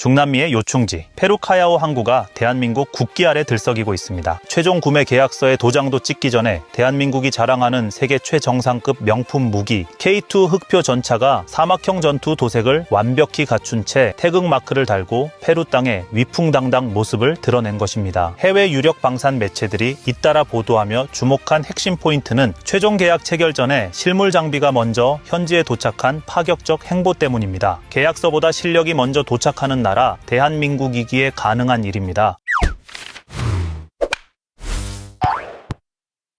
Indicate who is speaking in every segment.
Speaker 1: 중남미의 요충지 페루 카야오 항구가 대한민국 국기 아래 들썩이고 있습니다. 최종 구매 계약서에 도장도 찍기 전에 대한민국이 자랑하는 세계 최정상급 명품 무기 K2 흑표 전차가 사막형 전투 도색을 완벽히 갖춘 채 태극 마크를 달고 페루 땅에 위풍당당 모습을 드러낸 것입니다. 해외 유력 방산 매체들이 잇따라 보도하며 주목한 핵심 포인트는 최종 계약 체결 전에 실물 장비가 먼저 현지에 도착한 파격적 행보 때문입니다. 계약서보다 실력이 먼저 도착하는 나라 대한민국이기에 가능한 일입니다.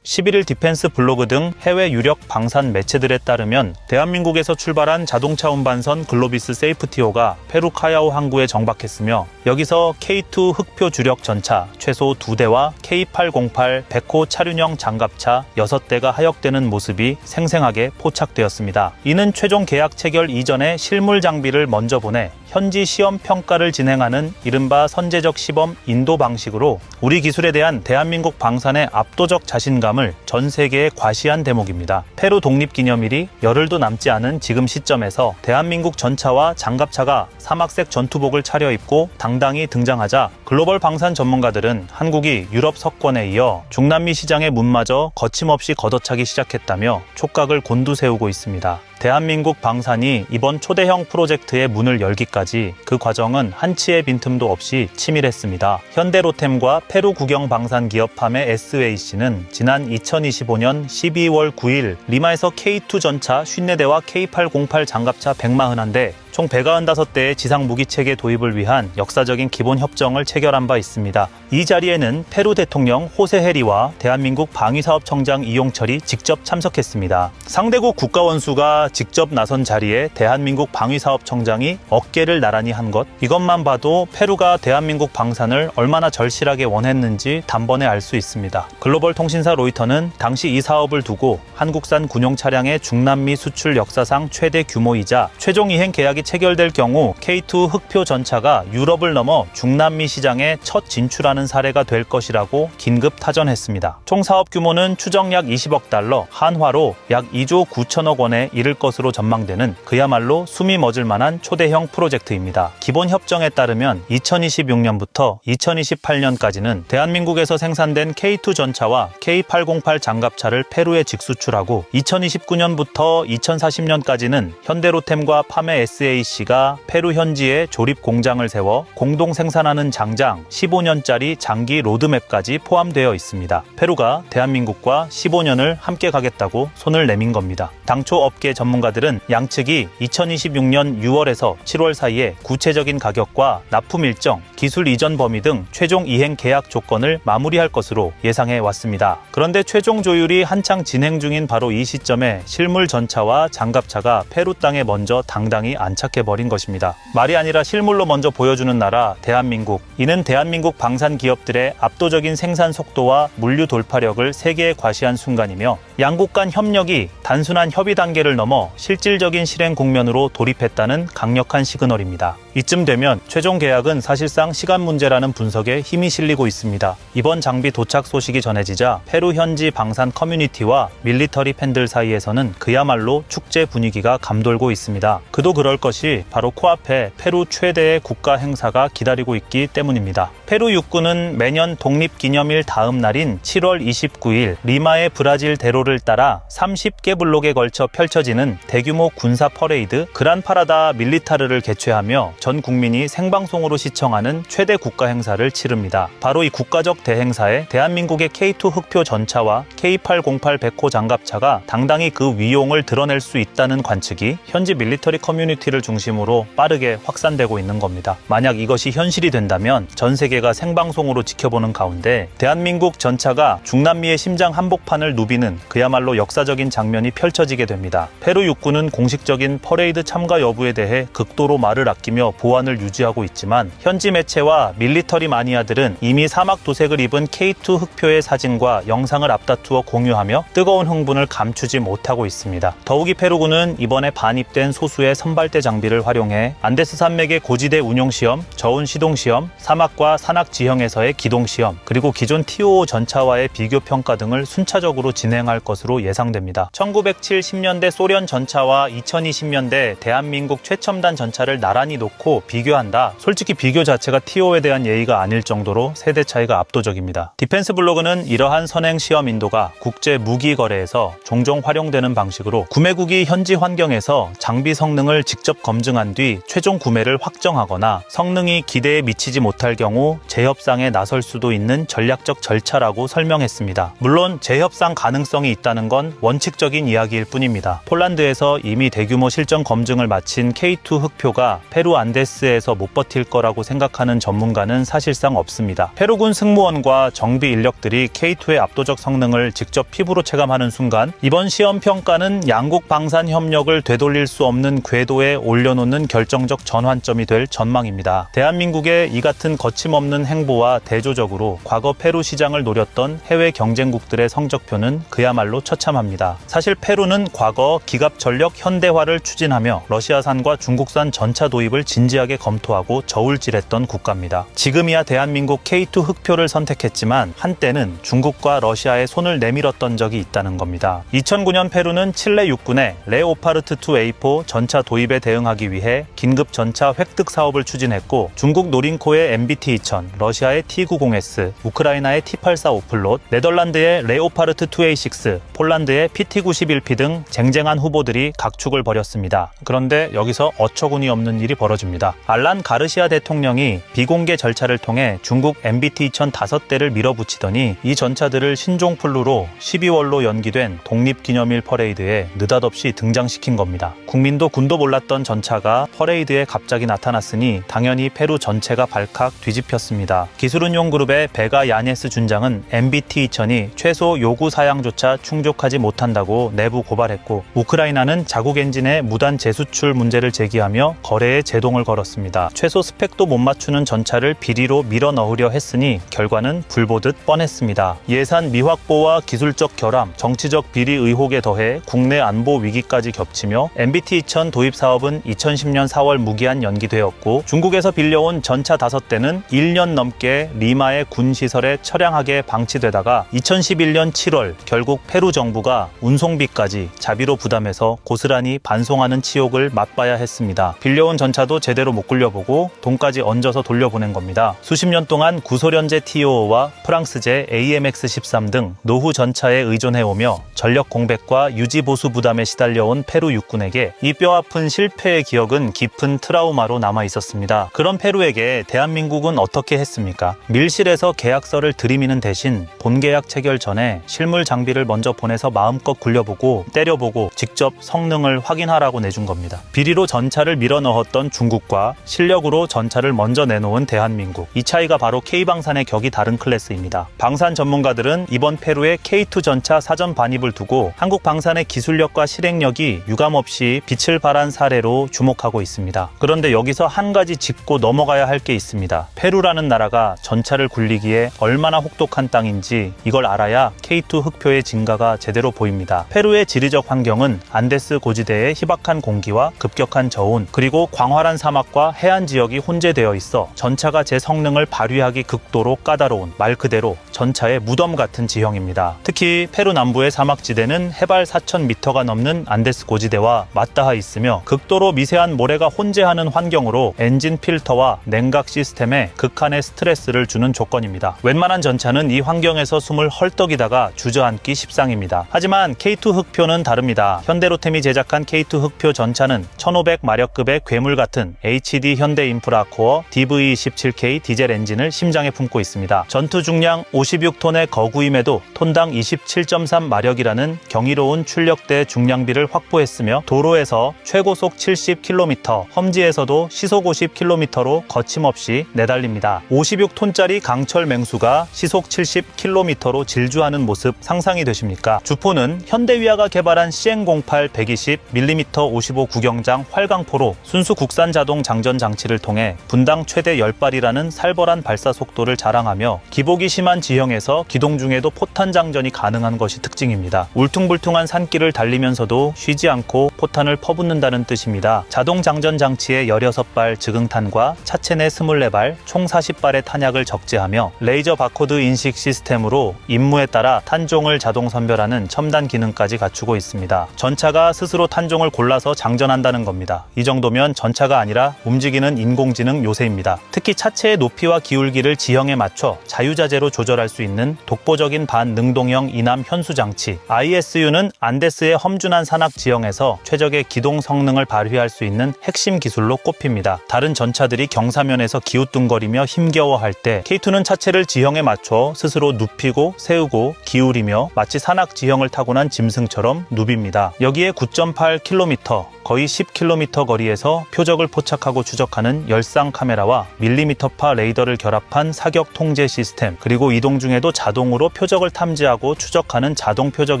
Speaker 1: 11일 디펜스 블로그 등 해외 유력 방산 매체들에 따르면 대한민국에서 출발한 자동차 운반선 글로비스 세이프티호가 페루 카야오 항구에 정박했으며 여기서 K2 흑표 주력 전차 최소 2대와 K808 100호 차륜형 장갑차 6대가 하역되는 모습이 생생하게 포착되었습니다. 이는 최종 계약 체결 이전에 실물 장비를 먼저 보내 현지 시험 평가를 진행하는 이른바 선제적 시범 인도 방식으로 우리 기술에 대한 대한민국 방산의 압도적 자신감을 전 세계에 과시한 대목입니다. 페루 독립기념일이 열흘도 남지 않은 지금 시점에서 대한민국 전차와 장갑차가 사막색 전투복을 차려입고 당당히 등장하자 글로벌 방산 전문가들은 한국이 유럽 석권에 이어 중남미 시장의 문마저 거침없이 걷어차기 시작했다며 촉각을 곤두세우고 있습니다. 대한민국 방산이 이번 초대형 프로젝트의 문을 열기까지 그 과정은 한치의 빈틈도 없이 치밀했습니다. 현대로템과 페루 국영 방산 기업 팜의 SAC는 지난 2025년 12월 9일 리마에서 K2 전차 54대와 K808 장갑차 141대 총 195대의 지상 무기체계 도입을 위한 역사적인 기본 협정을 체결한 바 있습니다. 이 자리에는 페루 대통령 호세 헤리와 대한민국 방위사업청장 이용철이 직접 참석했습니다. 상대국 국가원수가 직접 나선 자리에 대한민국 방위사업청장이 어깨를 나란히 한 것, 이것만 봐도 페루가 대한민국 방산을 얼마나 절실하게 원했는지 단번에 알 수 있습니다. 글로벌 통신사 로이터는 당시 이 사업을 두고 한국산 군용 차량의 중남미 수출 역사상 최대 규모이자 최종 이행 계약이 체결될 경우 K2 흑표 전차가 유럽을 넘어 중남미 시장에 첫 진출하는 사례가 될 것이라고 긴급 타전했습니다. 총 사업 규모는 추정 약 20억 달러, 한화로 약 2조 9천억 원에 이를 것으로 전망되는 그야말로 숨이 멎을 만한 초대형 프로젝트입니다. 기본 협정에 따르면 2026년부터 2028년까지는 대한민국에서 생산된 K2 전차와 K808 장갑차를 페루에 직수출하고 2029년부터 2040년까지는 현대로템과 팜의 SAC가 페루 현지에 조립 공장을 세워 공동 생산하는 장장 15년짜리 장기 로드맵까지 포함되어 있습니다. 페루가 대한민국과 15년을 함께 가겠다고 손을 내민 겁니다. 당초 업계 전문가들은 양측이 2026년 6월에서 7월 사이에 구체적인 가격과 납품 일정, 기술 이전 범위 등 최종 이행 계약 조건을 마무리할 것으로 예상해 왔습니다. 그런데 최종 조율이 한창 진행 중인 바로 이 시점에 실물 전차와 장갑차가 페루 땅에 먼저 당당히 안착해버린 것입니다. 말이 아니라 실물로 먼저 보여주는 나라 대한민국. 이는 대한민국 방산 기업들의 압도적인 생산 속도와 물류 돌파력을 세계에 과시한 순간이며 양국 간 협력이 단순한 협의 단계를 넘어 실질적인 실행 국면으로 돌입했다는 강력한 시그널입니다. 이쯤 되면 최종 계약은 사실상 시간 문제라는 분석에 힘이 실리고 있습니다. 이번 장비 도착 소식이 전해지자 페루 현지 방산 커뮤니티와 밀리터리 팬들 사이에서는 그야말로 축제 분위기가 감돌고 있습니다. 그도 그럴 것이 바로 코앞에 페루 최대의 국가 행사가 기다리고 있기 때문입니다. 페루 육군은 매년 독립기념일 다음 날인 7월 29일 리마의 브라질 대로를 따라 30개 블록에 걸쳐 펼쳐지는 대규모 군사 퍼레이드 그란 파라다 밀리타르를 개최하며 전 국민이 생방송으로 시청하는 최대 국가 행사를 치릅니다. 바로 이 국가적 대행사에 대한민국의 K2 흑표 전차와 K808 100호 장갑차가 당당히 그 위용을 드러낼 수 있다는 관측이 현지 밀리터리 커뮤니티를 중심으로 빠르게 확산되고 있는 겁니다. 만약 이것이 현실이 된다면 전 세계가 생방송으로 지켜보는 가운데 대한민국 전차가 중남미의 심장 한복판을 누비는 그야말로 역사적인 장면이 펼쳐지게 됩니다. 페루 육군은 공식적인 퍼레이드 참가 여부에 대해 극도로 말을 아끼며 보안을 유지하고 있지만 현지 매체와 밀리터리 마니아들은 이미 사막 도색을 입은 K2 흑표의 사진과 영상을 앞다투어 공유하며 뜨거운 흥분을 감추지 못하고 있습니다. 더욱이 페루군은 이번에 반입된 소수의 선발대 장비를 활용해 안데스 산맥의 고지대 운용 시험, 저온 시동 시험, 사막과 산악 지형에서의 기동 시험, 그리고 기존 TOO 전차와의 비교 평가 등을 순차적으로 진행할 것으로 예상됩니다. 1970년대 소련 전차와 2020년대 대한민국 최첨단 전차를 나란히 놓고 비교한다. 솔직히 비교 자체가 TO에 대한 예의가 아닐 정도로 세대 차이가 압도적입니다. 디펜스 블로그는 이러한 선행 시험 인도가 국제 무기 거래에서 종종 활용되는 방식으로 구매국이 현지 환경에서 장비 성능을 직접 검증한 뒤 최종 구매를 확정하거나 성능이 기대에 미치지 못할 경우 재협상에 나설 수도 있는 전략적 절차라고 설명했습니다. 물론 재협상 가능성이 있다는 건 원칙적인 이야기일 뿐입니다. 폴란드에서 이미 대규모 실전 검증을 마친 K2 흑표가 페루 안데스에서 못 버틸 거라고 생각하는 전문가는 사실상 없습니다. 페루군 승무원과 정비 인력들이 K2의 압도적 성능을 직접 피부로 체감하는 순간 이번 시험 평가는 양국 방산 협력을 되돌릴 수 없는 궤도에 올려놓는 결정적 전환점이 될 전망입니다. 대한민국의 이 같은 거침없는 행보와 대조적으로 과거 페루 시장을 노렸던 해외 경쟁국들의 성적표는 그야말로 처참합니다. 사실 페루는 과거 기갑 전력 현대화를 추진하며 러시아산과 중국산 전차 도입을 진지하게 검토하고 저울질했던 국가입니다. 지금이야 대한민국 K2 흑표를 선택했지만 한때는 중국과 러시아에 손을 내밀었던 적이 있다는 겁니다. 2009년 페루는 칠레 육군의 레오파르트 2 A4 전차 도입에 대응하기 위해 긴급 전차 획득 사업을 추진했고 중국 노린코의 MBT-2000, 러시아의 T-90S, 우크라이나의 T-84 오플롯, 네덜란드의 레오파르트 2 A6, 폴란드의 PT-91P 등 쟁쟁한 후보들이 각축을 벌였습니다. 그런데 여기서 어처구니 없는 일이 벌어집니다. 알란 가르시아 대통령이 비공개 절차를 통해 중국 MBT-2000 5대를 밀어붙이더니 이 전차들을 신종플루로 12월로 연기된 독립기념일 퍼레이드에 느닷없이 등장시킨 겁니다. 국민도 군도 몰랐던 전차가 퍼레이드에 갑자기 나타났으니 당연히 페루 전체가 발칵 뒤집혔습니다. 기술운용 그룹의 베가 야네스 준장은 MBT-2000이 최소 요구 사양조차 충족하지 못한다고 내부 고발했고 우크라이나는 자국 엔진의 무단 재수출 문제를 제기하며 거래에 제동을 걸었습니다. 최소 스펙도 못 맞추는 전차를 비리로 밀어 넣으려 했으니 결과는 불보듯 뻔했습니다. 예산 미확보와 기술적 결함, 정치적 비리 의혹에 더해 국내 안보 위기까지 겹치며 MBT-2000 도입 사업은 2010년 4월 무기한 연기되었고 중국에서 빌려온 전차 5대는 1년 넘게 리마의 군시설에 처량하게 방치되다가 2011년 7월 결국 페루 정부가 운송비까지 자비로 부담해서 고스란히 반송하는 치욕을 맛봐야 했습니다. 빌려온 전차도 제대로 못 굴려보고 돈까지 얹어서 돌려보낸 겁니다. 수십 년 동안 구소련제 TO와 프랑스제 AMX-13 등 노후 전차에 의존해오며 전력 공백과 유지 보수 부담에 시달려온 페루 육군에게 이 뼈아픈 실패의 기억은 깊은 트라우마로 남아 있었습니다. 그런 페루에게 대한민국은 어떻게 했습니까? 밀실에서 계약서를 들이미는 대신 본계약 체결 전에 실물 장비를 먼저 보내서 마음껏 굴려보고 때려보고 직접 성능을 확인하라고 내준 겁니다. 비리로 전차를 밀어넣었던 중국과 실력으로 전차를 먼저 내놓은 대한민국. 이 차이가 바로 K방산의 격이 다른 클래스입니다. 방산 전문가들은 이번 페루의 K2 전차 사전 반입을 두고 한국 방산의 기술력과 실행력이 유감없이 빛을 발한 사례로 주목하고 있습니다. 그런데 여기서 한 가지 짚고 넘어가야 할 게 있습니다. 페루라는 나라가 전차를 굴리기에 얼마나 혹독한 땅인지 이걸 알아야 K2 흑표의 진가가 제대로 보입니다. 페루의 지리적 환경은 안데스 고지대의 희박한 공기와 급격한 저온 그리고 광활한 사막과 해안 지역이 혼재되어 있어 전차가 제 성능을 발휘하기 극도로 까다로운 말 그대로 전차의 무덤 같은 지형입니다. 특히 페루 남부의 사막지대는 해발 4,000m가 넘는 안데스 고지대와 맞닿아 있으며 극도로 미세한 모래가 혼재하는 환경으로 엔진 필터와 냉각 시스템에 극한의 스트레스를 주는 조건입니다. 웬만한 전차는 이 환경에서 숨을 헐떡이다가 주저앉기 십상입니다. 하지만 K2 흑표는 다릅니다. 현대로템이 제작한 K2 흑표 전차는 1500마력급의 괴물 같은 HD 현대인프라 코어 DV27K 디젤 엔진을 심장에 품고 있습니다. 전투 중량 56톤의 거구임에도 톤당 27.3마력이라는 경이로운 출력대 중량비를 확보했으며 도로에서 최고속 70km, 험지에서도 시속 50km로 거침없이 내달립니다. 56톤짜리 강철 맹수가 시속 70km로 질주하는 모습 상상이 되십니까? 주포는 현대위아가 개발한 CN08 120mm 55 구경장 활강포로 순수 국산 자동 장전 장치를 통해 분당 최대 10발이라는 살벌한 발사 속도를 자랑하며 기복이 심한 지형에서 기동 중에도 포탄 장전이 가능한 것이 특징입니다. 울퉁불퉁한 산길을 달리면서도 쉬지 않고 포탄을 퍼붓는다는 뜻입니다. 있습니다. 자동 장전 장치에 16발 즉흥탄과 차체 내 24발, 총 40발의 탄약을 적재하며 레이저 바코드 인식 시스템으로 임무에 따라 탄종을 자동 선별하는 첨단 기능까지 갖추고 있습니다. 전차가 스스로 탄종을 골라서 장전한다는 겁니다. 이 정도면 전차가 아니라 움직이는 인공지능 요새입니다. 특히 차체의 높이와 기울기를 지형에 맞춰 자유자재로 조절할 수 있는 독보적인 반능동형 이남 현수 장치 ISU는 안데스의 험준한 산악 지형에서 최적의 기동 성능을 발휘할 수 있는 핵심 기술로 꼽힙니다. 다른 전차들이 경사면에서 기우뚱거리며 힘겨워할 때 K2는 차체를 지형에 맞춰 스스로 눕히고 세우고 기울이며 마치 산악 지형을 타고난 짐승처럼 누빕니다. 여기에 9.8km 거의 10km 거리에서 표적을 포착하고 추적하는 열상 카메라와 밀리미터파 레이더를 결합한 사격 통제 시스템, 그리고 이동 중에도 자동으로 표적을 탐지하고 추적하는 자동 표적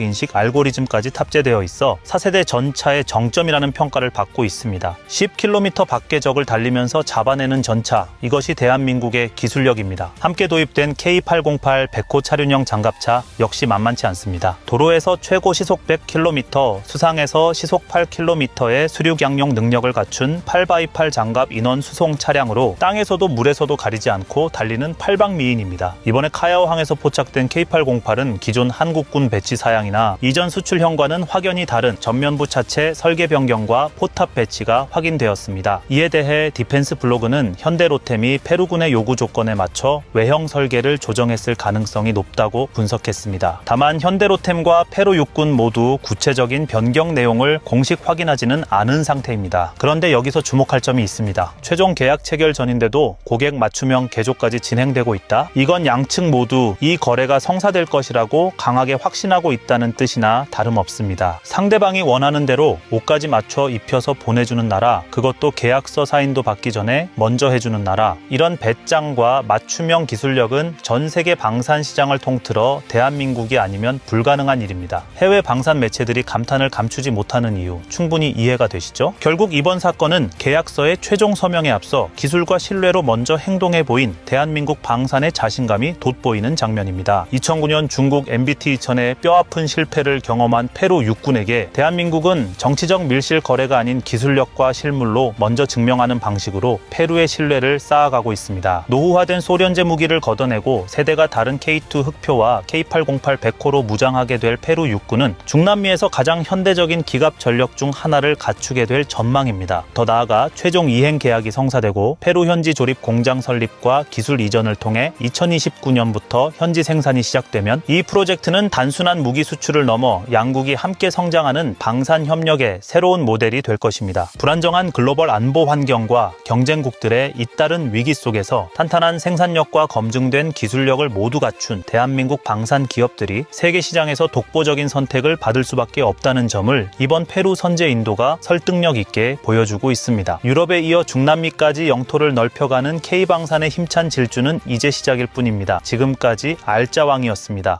Speaker 1: 인식 알고리즘까지 탑재되어 있어 4세대 전차의 정점이라는 평가를 받고 있습니다. 10km 밖의 적을 달리면서 잡아내는 전차, 이것이 대한민국의 기술력입니다. 함께 도입된 K808 100호 차륜형 장갑차 역시 만만치 않습니다. 도로에서 최고 시속 100km, 수상에서 시속 8km의 수륙 양용 능력을 갖춘 8x8 장갑 인원 수송 차량으로 땅에서도 물에서도 가리지 않고 달리는 팔방미인입니다. 이번에 카야오항에서 포착된 K808은 기존 한국군 배치 사양이나 이전 수출형과는 확연히 다른 전면부 차체 설계 변경과 포탑 배치가 확인되었습니다. 이에 대해 디펜스 블로그는 현대로템이 페루군의 요구 조건에 맞춰 외형 설계를 조정했을 가능성이 높다고 분석했습니다. 다만 현대로템과 페루 육군 모두 구체적인 변경 내용을 공식 확인하지는 않은 상태입니다. 그런데 여기서 주목할 점이 있습니다. 최종 계약 체결 전인데도 고객 맞춤형 개조까지 진행되고 있다? 이건 양측 모두 이 거래가 성사될 것이라고 강하게 확신하고 있다는 뜻이나 다름없습니다. 상대방이 원하는 대로 옷까지 맞춰 입혀서 보내주는 나라, 그것도 계약서 사인도 받기 전에 먼저 해주는 나라, 이런 배짱과 맞춤형 기술력은 전 세계 방산 시장을 통틀어 대한민국이 아니면 불가능한 일입니다. 해외 방산 매체들이 감탄을 감추지 못하는 이유 충분히 이해가 되시죠? 결국 이번 사건은 계약서의 최종 서명에 앞서 기술과 신뢰로 먼저 행동해 보인 대한민국 방산의 자신감이 돋보이는 장면입니다. 2009년 중국 MBT 이천의 뼈아픈 실패를 경험한 페루 육군에게 대한민국은 정치적 밀실 거래가 아닌 기술력과 실물로 먼저 증명하는 방식으로 페루의 신뢰를 쌓아가고 있습니다. 노후화된 소련제 무기를 걷어내고 세대가 다른 K2 흑표와 K808 100호로 무장하게 될 페루 육군은 중남미에서 가장 현대적인 기갑 전력 중 하나를 갖추게 될 전망입니다. 더 나아가 최종 이행 계약이 성사되고 페루 현지 조립 공장 설립과 기술 이전을 통해 2029년부터 현지 생산이 시작되면 이 프로젝트는 단순한 무기 수출을 넘어 양국이 함께 성장하는 방산 협력의 새로운 모델이 될 것입니다. 불안정한 글로벌 안보 환경과 경쟁국들의 잇따른 위기 속에서 탄탄한 생산력과 검증된 기술력을 모두 갖춘 대한민국 방산 기업들이 세계 시장에서 독보적인 선택을 받을 수밖에 없다는 점을 이번 페루 선제 인도가 설득력 있게 보여주고 있습니다. 유럽에 이어 중남미까지 영토를 넓혀가는 K방산의 힘찬 질주는 이제 시작일 뿐입니다. 지금까지 알짜왕이었습니다.